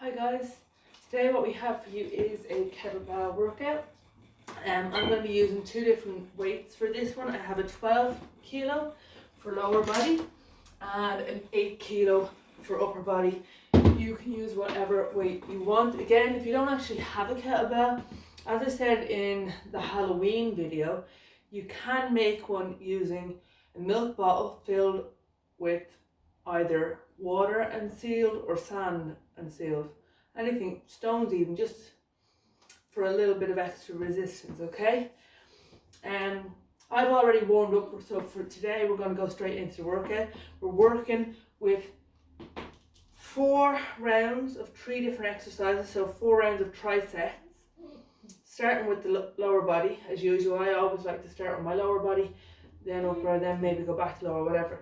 Hi guys, today what we have for you is a kettlebell workout. I'm going to be using two different weights for this one. I have a 12 kilo for lower body and an 8 kilo for upper body. You can use whatever weight you want. Again, if you don't actually have a kettlebell, as I said in the Halloween video, you can make one using a milk bottle filled with either water and sealed or sand and sealed. Anything, stones even, just for a little bit of extra resistance, okay? I've already warmed up, so for today we're going to go straight into the workout. We're working with 4 rounds of 3 different exercises, so 4 rounds of trisets. Starting with the lower body, as usual. I always like to start with my lower body, then upper, then maybe go back to lower, whatever.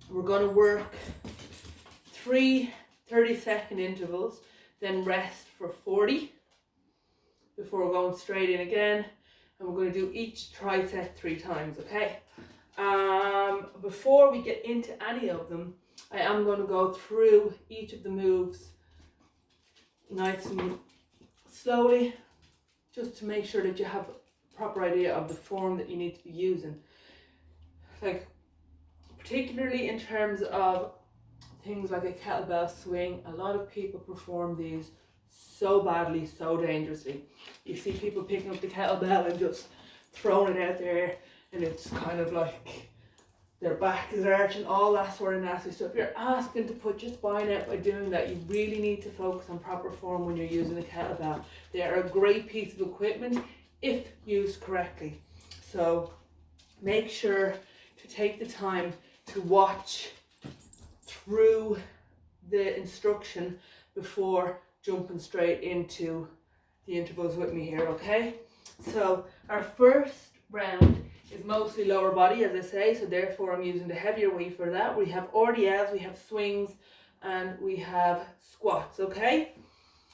We're going to work 3 30-second intervals, then rest for 40 before we're going straight in again. And we're going to do each triset 3 times, okay? Before we get into any of them, I am going to go through each of the moves nice and slowly, just to make sure that you have a proper idea of the form that you need to be using. Like, particularly in terms of things like a kettlebell swing, a lot of people perform these so badly, so dangerously. You see people picking up the kettlebell and just throwing it out there, and it's kind of like their back is arching, all that sort of nasty stuff. You're asking to put your spine out by doing that. You really need to focus on proper form when you're using a kettlebell. They are a great piece of equipment if used correctly. So make sure to take the time to watch through the instruction before jumping straight into the intervals with me here, okay? So our first round is mostly lower body, as I say, so therefore I'm using the heavier weight for that. We have RDLs, we have swings, and we have squats, okay?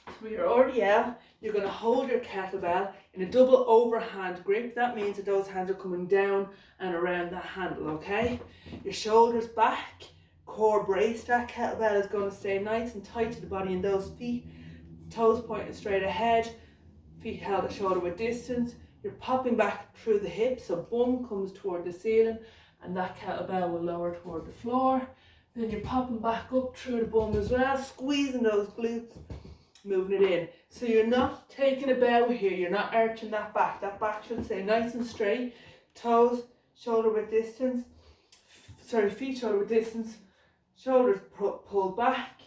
So with your RDL, you're going to hold your kettlebell in a double overhand grip. That means that those hands are coming down and around that handle, okay? Your shoulders back, core braced. That kettlebell is going to stay nice and tight to the body, and those feet, toes pointing straight ahead, feet held at shoulder width distance. You're popping back through the hips, so bum comes toward the ceiling and that kettlebell will lower toward the floor. Then you're popping back up through the bum as well, squeezing those glutes, moving it in. So you're not taking a bow here, you're not arching that back. That back should stay nice and straight. Toes, shoulder width distance, feet shoulder width distance, shoulders pulled back,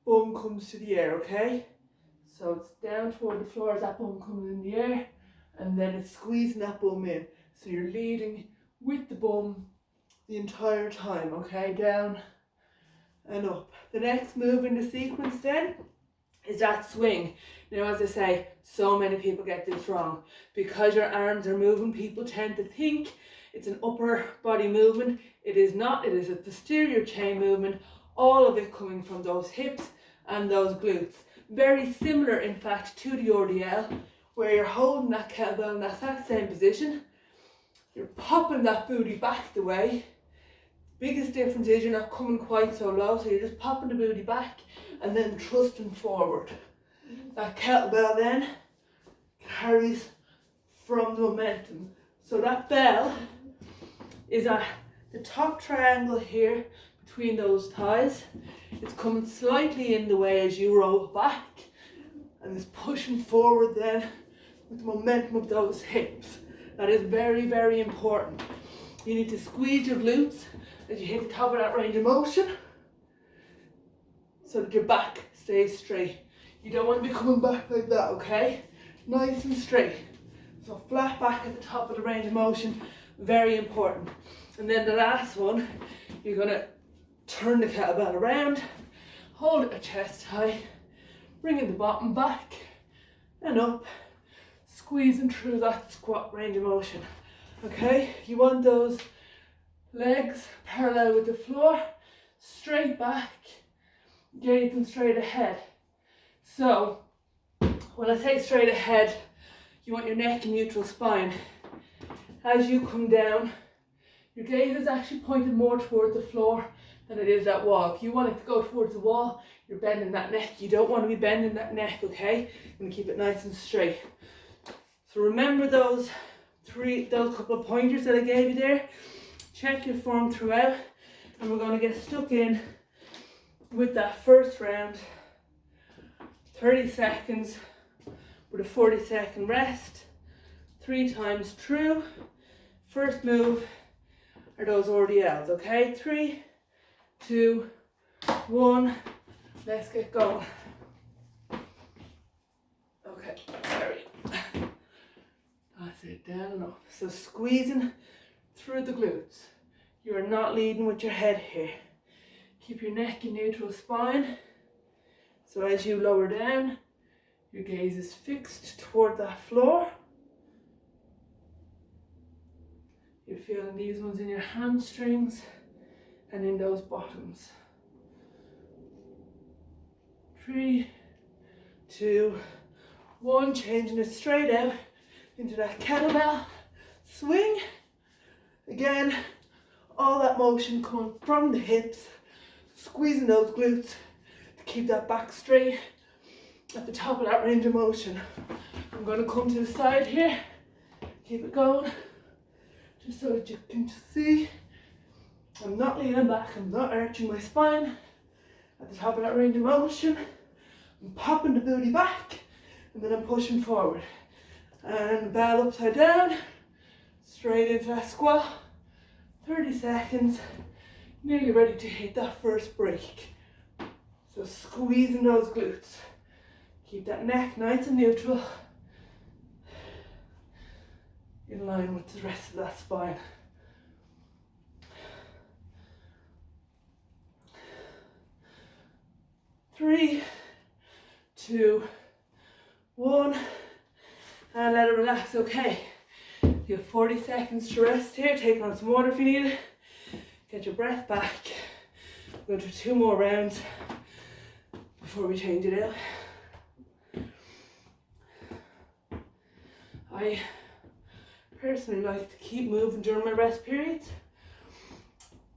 bum comes to the air, okay? So it's down toward the floor as that bum comes in the air, and then it's squeezing that bum in. So you're leading with the bum the entire time, okay? Down and up. The next move in the sequence then is that swing. Now, as I say, so many people get this wrong. Because your arms are moving, people tend to think it's an upper body movement. It is not. It is a posterior chain movement, all of it coming from those hips and those glutes. Very similar, in fact, to the RDL, where you're holding that kettlebell in that exact same position. You're popping that booty back the way. Biggest difference is you're not coming quite so low, so you're just popping the booty back and then thrusting forward. That kettlebell then carries from the momentum. So that bell is at the top triangle here between those thighs. It's coming slightly in the way as you roll back, and it's pushing forward then with the momentum of those hips. That is very, very important. You need to squeeze your glutes as you hit the top of that range of motion so that your back stays straight. You don't want to be coming back like that, okay? Nice and straight. So flat back at the top of the range of motion, very important. And then the last one, you're going to turn the kettlebell around, hold it at chest high, bringing the bottom back and up, squeezing through that squat range of motion. Okay, you want those legs parallel with the floor, straight back, gazing straight ahead. So when I say straight ahead, you want your neck in neutral spine. As you come down, your gaze is actually pointed more toward the floor and it is that wall. If you want it to go towards the wall, you're bending that neck. You don't want to be bending that neck, okay? I'm going to keep it nice and straight. So remember those couple of pointers that I gave you there. Check your form throughout, and we're going to get stuck in with that first round. 30 seconds with a 40-second rest. 3 times true. First move are those RDLs, okay? 3, 2, 1. Let's get going. Okay, sorry. That's it, down and up. So squeezing through the glutes. You are not leading with your head here. Keep your neck in neutral spine. So as you lower down, your gaze is fixed toward that floor. You're feeling these ones in your hamstrings and in those bottoms. 3, 2, 1. Changing it straight out into that kettlebell swing. Again, all that motion coming from the hips, squeezing those glutes to keep that back straight at the top of that range of motion. I'm going to come to the side here, keep it going, just so that you can see I'm not leaning back, I'm not arching my spine. At the top of that range of motion, I'm popping the booty back, and then I'm pushing forward. And bell upside down, straight into that squat. 30 seconds, nearly ready to hit that first break. So squeezing those glutes. Keep that neck nice and neutral, in line with the rest of that spine. Three, 2, 1, and let it relax. Okay, you have 40 seconds to rest here. Take on some water if you need it. Get your breath back. We're going to do 2 more rounds before we change it out. I personally like to keep moving during my rest periods,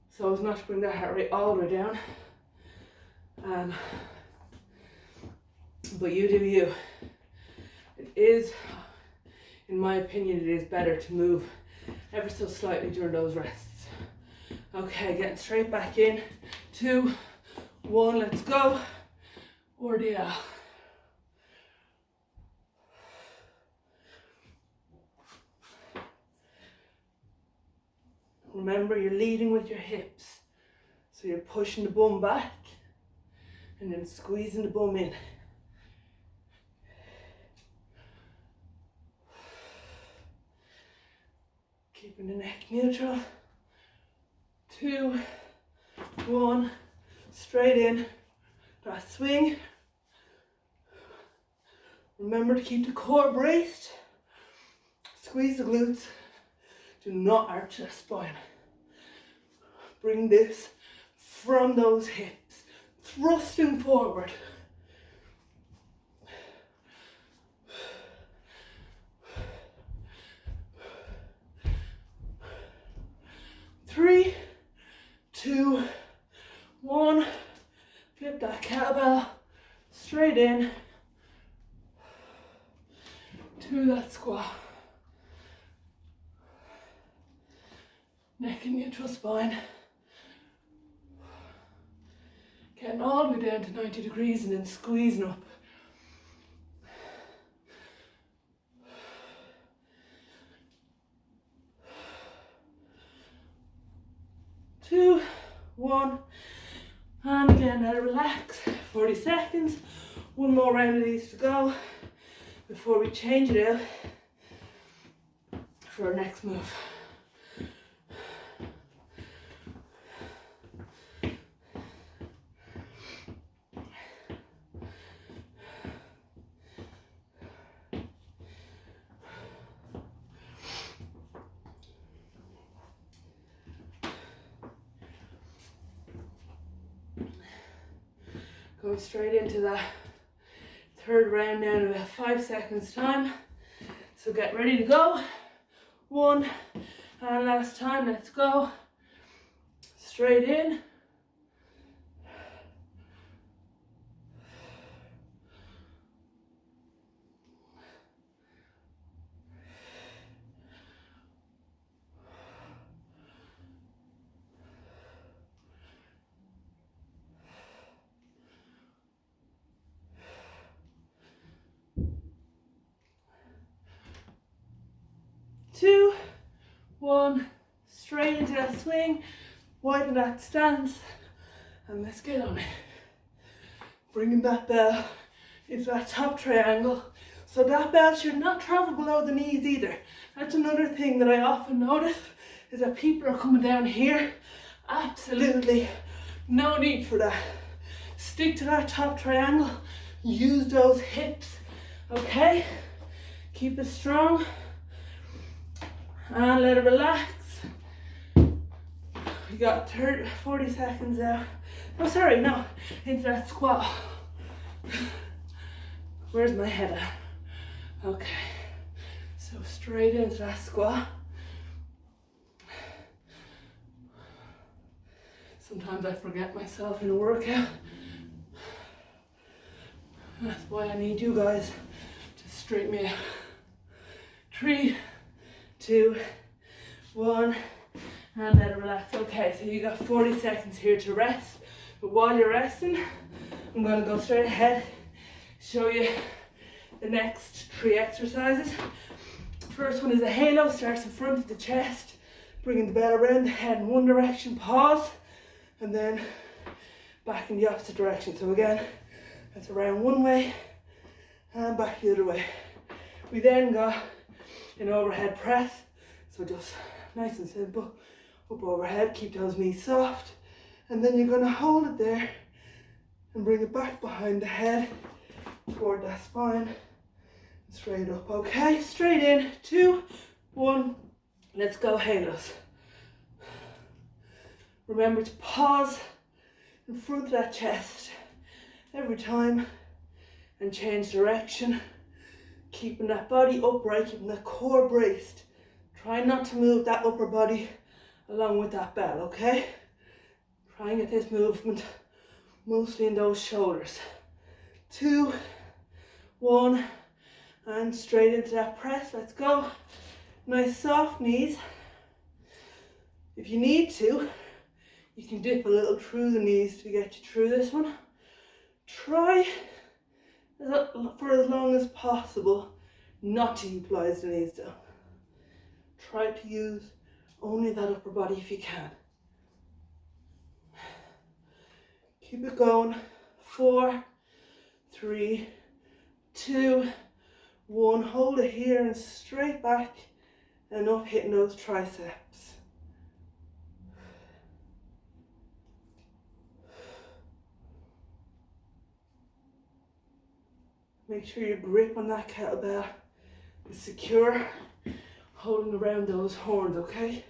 so as not to bring that heart rate all the way down. But you do you. It is, in my opinion, it is better to move ever so slightly during those rests. Okay, getting straight back in. 2, 1, let's go. RDL. Remember, you're leading with your hips. So you're pushing the bum back and then squeezing the bum in. Keeping the neck neutral. 2, 1, straight in. That swing. Remember to keep the core braced. Squeeze the glutes. Do not arch that spine. Bring this from those hips, thrusting forward. 3, 2, 1. Flip that kettlebell straight in to that squat. Neck in neutral spine. Getting all the way down to 90 degrees and then squeezing up. Two, 1, and again let it relax. 40 seconds. 1 more round of these to go before we change it out for our next move. Going straight into that third round now in about 5 seconds time. So get ready to go. 1, and last time, let's go. Straight in. 1, straight into that swing, widen that stance, and let's get on it. Bringing that bell into that top triangle. So that bell should not travel below the knees either. That's another thing that I often notice, is that people are coming down here. Absolutely no need for that. Stick to that top triangle, use those hips, okay? Keep it strong, and let it relax. We got 40 seconds out. Oh, sorry, no, into that squat. Where's my head at? Okay, so straight into that squat. Sometimes I forget myself in a workout. That's why I need you guys to straighten me out. 3, 2, 1, and let it relax. Okay, so you got 40 seconds here to rest. But while you're resting, I'm going to go straight ahead, show you the next 3 exercises. First one is a halo, starts in front of the chest, bringing the bell around the head in one direction, pause, and then back in the opposite direction. So again, that's around one way and back the other way. We then got an overhead press, so just nice and simple, up overhead, keep those knees soft, and then you're going to hold it there and bring it back behind the head toward that spine, straight up. Okay, straight in, 2, 1, let's go halos. Remember to pause in front of that chest every time and change direction, keeping that body upright, keeping that core braced. Try not to move that upper body along with that bell, okay? Try and get this movement mostly in those shoulders. 2, 1, and straight into that press. Let's go. Nice soft knees. If you need to, you can dip a little through the knees to get you through this one. Try for as long as possible not to utilize the knees though. Try to use only that upper body if you can. Keep it going. 4, 3, 2, 1. Hold it here and straight back and up, hitting those triceps. Make sure your grip on that kettlebell is secure, holding around those horns, okay?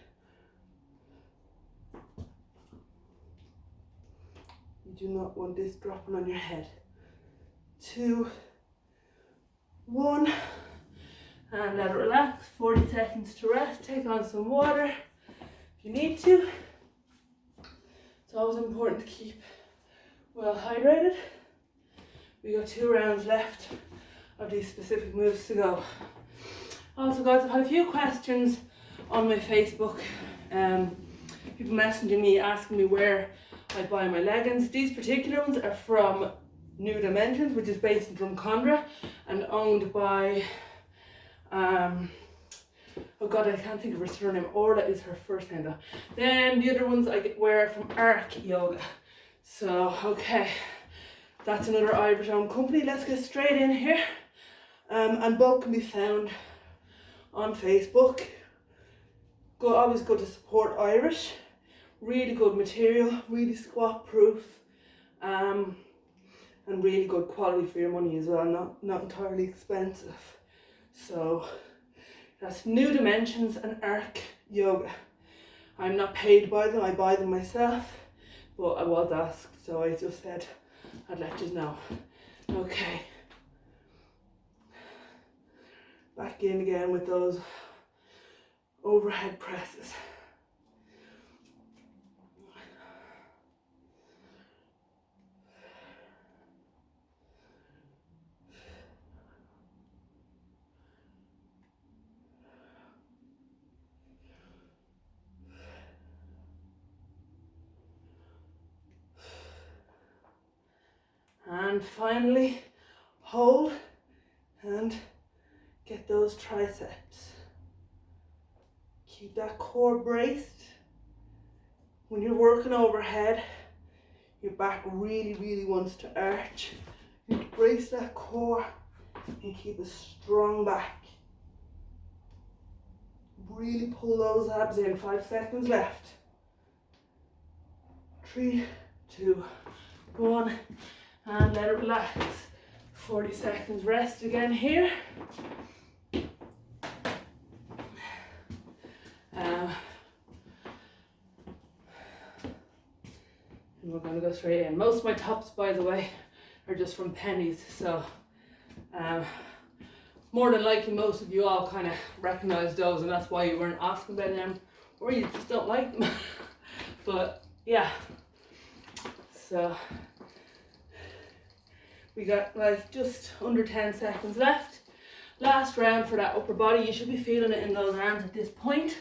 You do not want this dropping on your head. 2, 1, and let it relax. 40 seconds to rest. Take on some water if you need to. It's always important to keep well hydrated. We got 2 rounds left of these specific moves to go. Also, guys, I've had a few questions on my Facebook. People messaging me asking me where I buy my leggings. These particular ones are from New Dimensions, which is based in Drumcondra and owned by oh god, I can't think of her surname. Orla is her first name though. Then the other ones I wear from Arc Yoga. So okay, that's another Irish owned company. Let's get straight in here. And both can be found on Facebook. Always good to support Irish. Really good material, really squat proof, and really good quality for your money as well, not entirely expensive. So that's New Dimensions and Arc Yoga. I'm not paid by them, I buy them myself, but I was asked, so I just said I'd let you know. Okay, back in again with those overhead presses. And finally, hold and get those triceps. Keep that core braced. When you're working overhead, your back really wants to arch. You brace that core and keep a strong back. Really pull those abs in. 5 seconds left. 3, 2, 1, and let it relax. 40 seconds rest again here. And we're going to go straight in. Most of my tops, by the way, are just from Pennies, so more than likely most of you all kind of recognize those, and that's why you weren't asking about them, or you just don't like them. But yeah, so we got like just under 10 seconds left. Last round for that upper body. You should be feeling it in those arms at this point.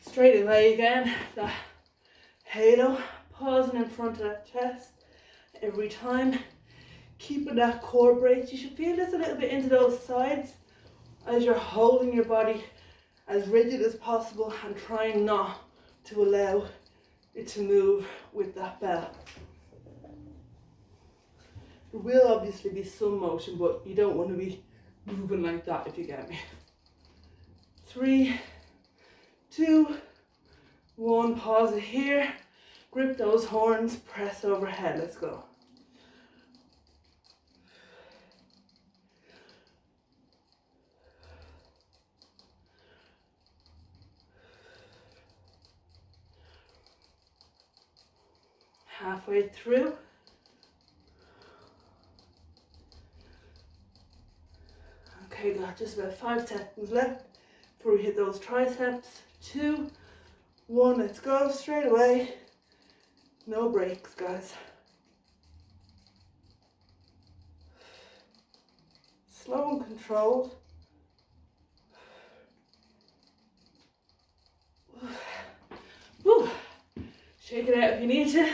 Straight away again, that halo, pausing in front of that chest every time, keeping that core braced. You should feel this a little bit into those sides as you're holding your body as rigid as possible and trying not to allow it to move with that bell. There will obviously be some motion, but you don't want to be moving like that, if you get me. 3, 2, 1, pause it here. Grip those horns, press overhead. Let's go. Halfway through. Okay, got just about 5 seconds left before we hit those triceps. 2, 1, let's go straight away. No breaks, guys. Slow and controlled. Woo. Shake it out if you need to,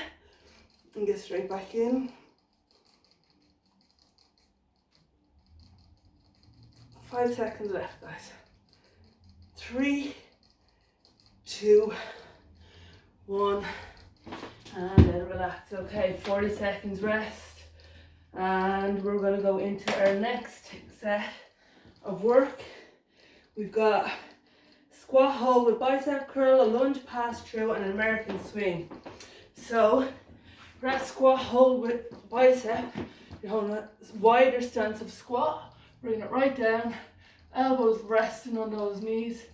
and get straight back in. 5 seconds left, guys. 3, 2, 1, and let it relax. Okay, 40 seconds rest, and we're going to go into our next set of work. We've got squat hold with bicep curl, a lunge pass through, and an American swing. So for that squat hold with bicep, you're holding a wider stance of squat, bring it right down, elbows resting on those knees,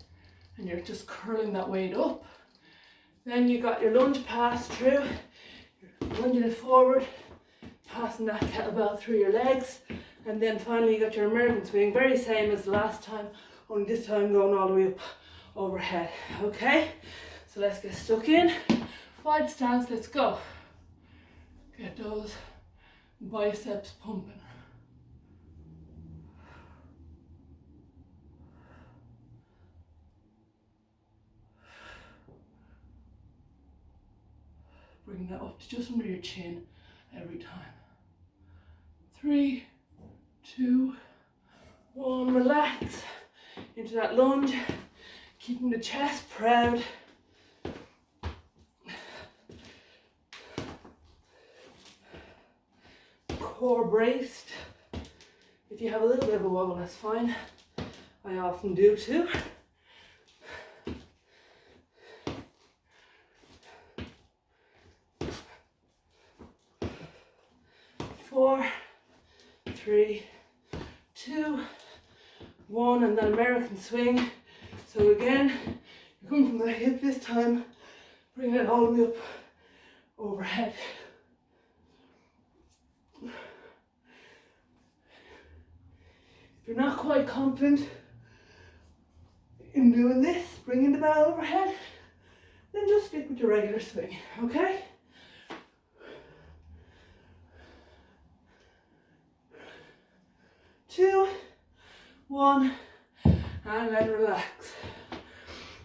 and you're just curling that weight up. Then you got your lunge pass through, you're lunging it forward, passing that kettlebell through your legs, and then finally you got your American swing, very same as the last time, only this time going all the way up overhead. Okay, so let's get stuck in. Wide stance, let's go. Get those biceps pumping. Bring that up to just under your chin every time. 3, 2, 1, relax into that lunge, keeping the chest proud. Core braced. If you have a little bit of a wobble, that's fine. I often do too. 4, 3, 2, 1, and then American swing. So again, you're coming from the hip this time, bring it all the way up overhead. If you're not quite confident in doing this, bringing the bell overhead, then just stick with your regular swing, okay? Two, 1, and then relax.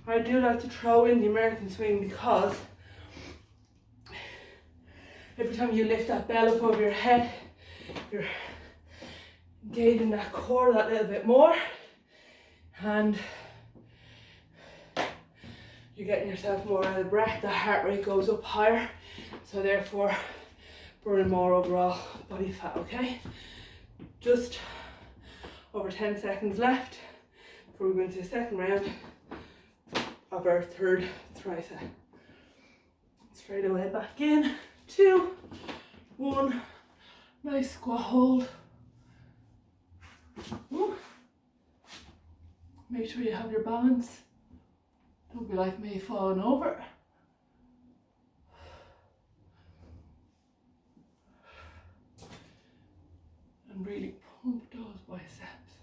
I do like to throw in the American swing because every time you lift that bell up over your head, you're engaging that core that little bit more, and you're getting yourself more out of breath, the heart rate goes up higher, so therefore burning more overall body fat, okay? Just over 10 seconds left before we go into the second round of our third tricep. Straight away back in, 2, 1, nice squat hold. Woo. Make sure you have your balance. Don't be like me falling over. And really pump those biceps.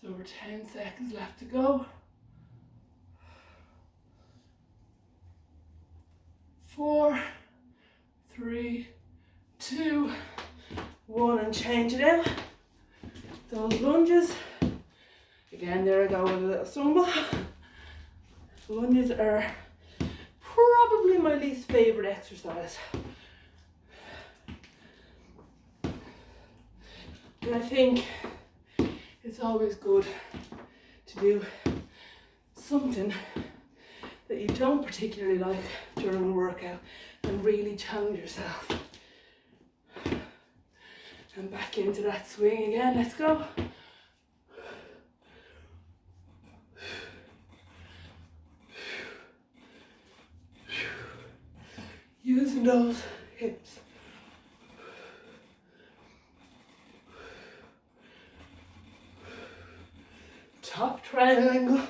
So over 10 seconds left to go. 4, 3, 2, 1, and change it out. Those lunges. Again, there I go with a little stumble. Lunges are probably my least favorite exercise. And I think it's always good to do something that you don't particularly like during a workout and really challenge yourself. And back into that swing again, let's go. Using those hips. Top triangle angle.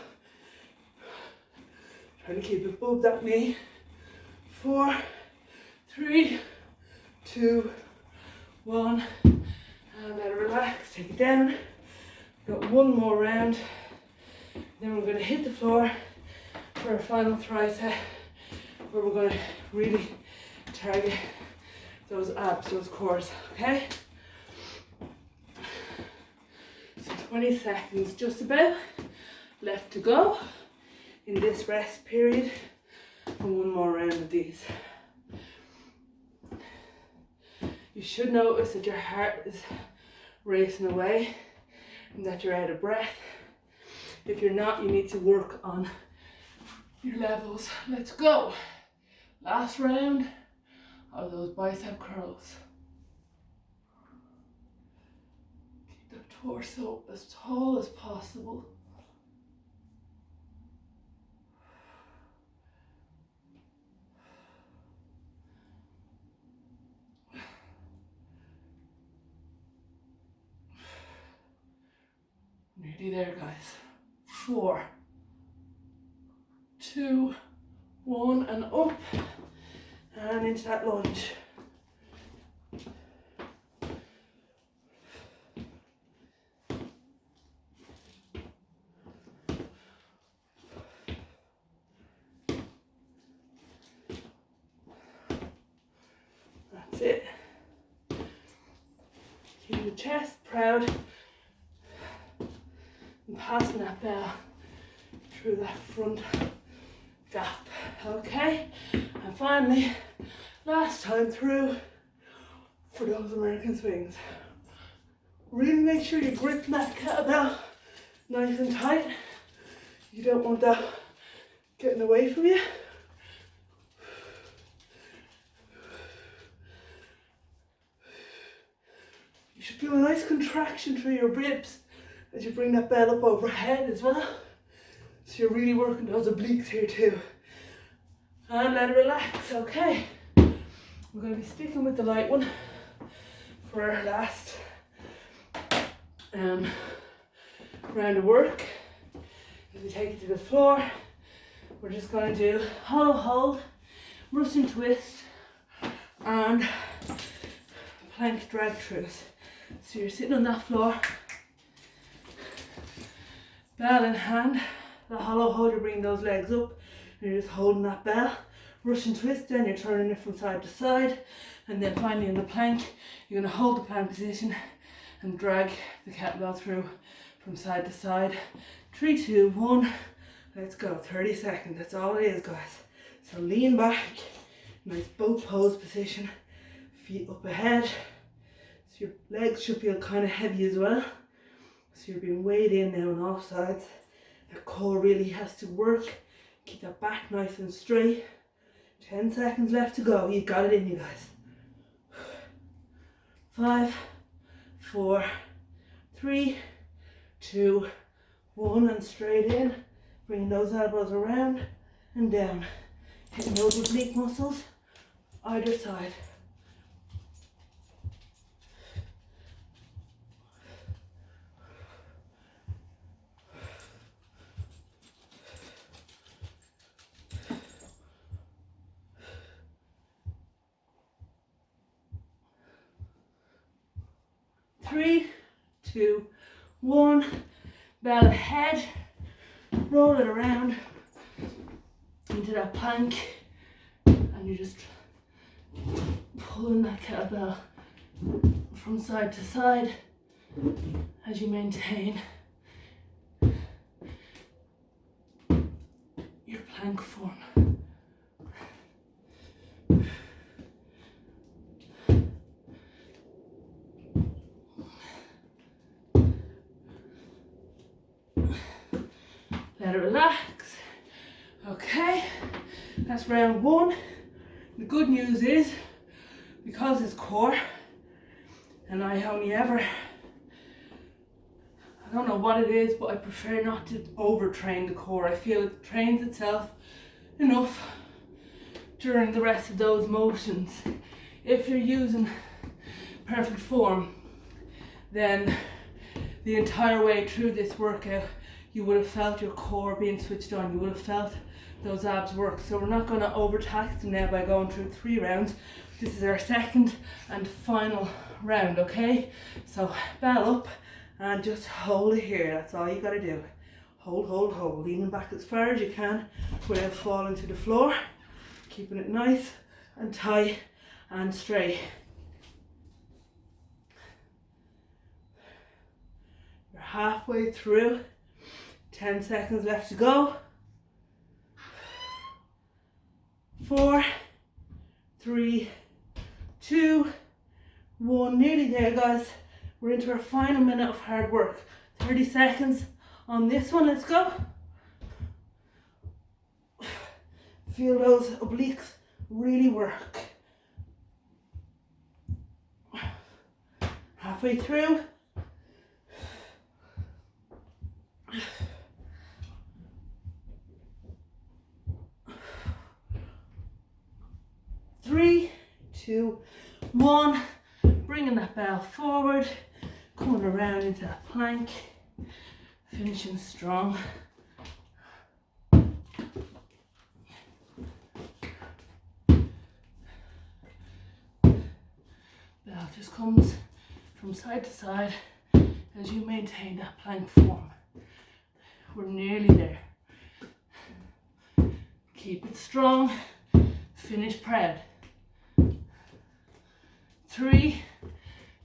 Trying to keep it above that knee. 4, 3, 2, 1. And let it relax. Take it down. Got one more round. Then we're going to hit the floor for our final tricep, where we're going to really target those abs, those cores, okay? So 20 seconds just about left to go in this rest period, and one more round of these. You should notice that your heart is racing away and that you're out of breath. If you're not, you need to work on your levels. Let's go. Last round of those bicep curls. Keep the torso as tall as possible. Nearly there, guys. 4, 2, 1, and up. And into that lunge. That's it. Keep the chest proud. And passing that bell through that front gap. Okay? And finally, last time through for those American swings. Really make sure you're gripping that kettlebell nice and tight. You don't want that getting away from you. You should feel a nice contraction through your ribs as you bring that bell up overhead as well. So you're really working those obliques here too. And let it relax, okay? We're going to be sticking with the light one for our last round of work. As we take it to the floor, we're just going to do hollow hold, Russian twist, and plank drag throughs. So you're sitting on that floor, bell in hand, the hollow hold, you're bringing those legs up, and you're just holding that bell. Russian twist, then you're turning it from side to side, and then finally in the plank, you're going to hold the plank position and drag the kettlebell through from side to side. 3, 2, 1, let's go. 30 seconds, that's all it is, guys. So lean back, nice boat pose position, feet up ahead. So your legs should feel kind of heavy as well. So you're being weighed in now on all sides. The core really has to work Keep that back nice and straight. 10 seconds left to go. You got it in you guys. 5, 4, 3, 2, 1, and straight in. Bring those elbows around and down. Hitting those oblique muscles either side. Three, 2, 1. Bell ahead. Roll it around into that plank, and you're just pulling that kettlebell from side to side as you maintain your plank form. Let it relax. Okay, that's round 1. The good news is, because it's core, and I only ever, I don't know what it is, but I prefer not to overtrain the core. I feel it trains itself enough during the rest of those motions. If you're using perfect form, then the entire way through this workout, you would have felt your core being switched on. You would have felt those abs work. So we're not going to overtax them now by going through 3 rounds. This is our second and final round, okay? So bell up and just hold it here. That's all you got to do. Hold, hold, hold. Leaning back as far as you can without falling to the floor. Keeping it nice and tight and straight. You're halfway through. 10 seconds left to go. 4, 3, 2, 1. Nearly there, guys. We're into our final minute of hard work. 30 seconds on this one. Let's go. Feel those obliques really work. Halfway through. 3, 2, 1. Bringing that bell forward, coming around into that plank, finishing strong. Bell just comes from side to side as you maintain that plank form. We're nearly there. Keep it strong. Finish proud. 3,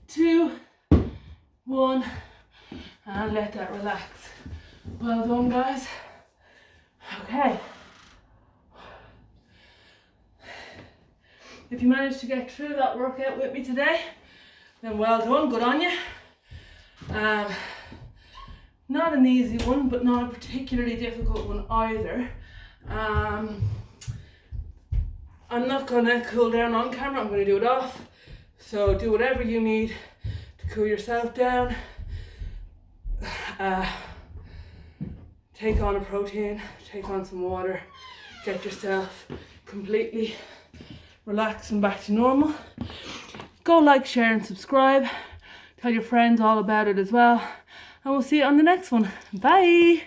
2, 1, and let that relax. Well done, guys. Okay. If you managed to get through that workout with me today, then well done, good on you. Not an easy one, but not a particularly difficult one either. I'm not gonna cool down on camera, I'm gonna do it off. So do whatever you need to cool yourself down. Take on a protein, take on some water, get yourself completely relaxed and back to normal. Go like, share and subscribe. Tell your friends all about it as well. And we'll see you on the next one. Bye!